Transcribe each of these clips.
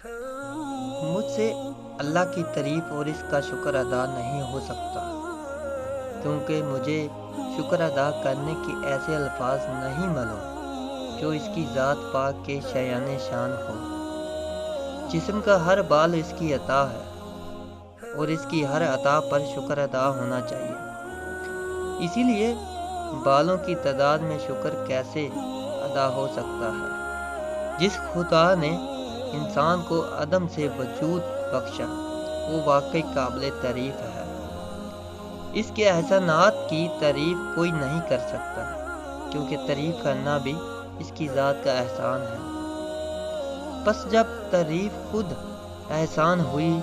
مجھ سے اللہ کی تعریف اور اس کا شکر ادا نہیں ہو سکتا، کیونکہ مجھے شکر ادا کرنے کے ایسے الفاظ نہیں معلوم جو اس کی ذات پاک کے شایان شان ہو۔ جسم کا ہر بال اس کی عطا ہے اور اس کی ہر عطا پر شکر ادا ہونا چاہیے۔ اسی لیے بالوں کی تعداد میں شکر کیسے ادا ہو سکتا ہے؟ جس خدا نے انسان کو عدم سے وجود بخشا وہ واقعی قابل تعریف ہے۔ اس کے احسانات کی تعریف کوئی نہیں کر سکتا، کیونکہ تعریف کرنا بھی اس کی ذات کا احسان ہے۔ بس جب تعریف خود احسان ہوئی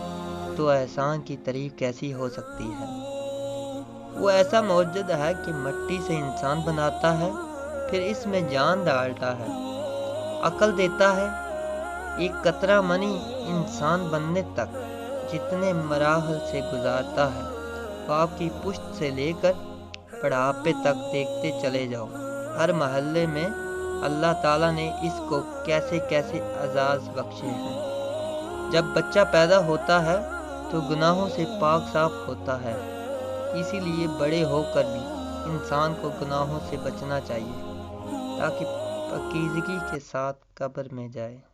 تو احسان کی تعریف کیسی ہو سکتی ہے؟ وہ ایسا موجود ہے کہ مٹی سے انسان بناتا ہے، پھر اس میں جان ڈالتا ہے، عقل دیتا ہے۔ ایک قطرہ منی انسان بننے تک جتنے مراحل سے گزارتا ہے، باپ کی پشت سے لے کر بڑھاپے تک دیکھتے چلے جاؤ۔ ہر مرحلے میں اللہ تعالیٰ نے اس کو کیسے کیسے اعزاز بخشے ہیں۔ جب بچہ پیدا ہوتا ہے تو گناہوں سے پاک صاف ہوتا ہے، اسی لیے بڑے ہو کر بھی انسان کو گناہوں سے بچنا چاہیے تاکہ پاکیزگی کے ساتھ قبر میں جائے۔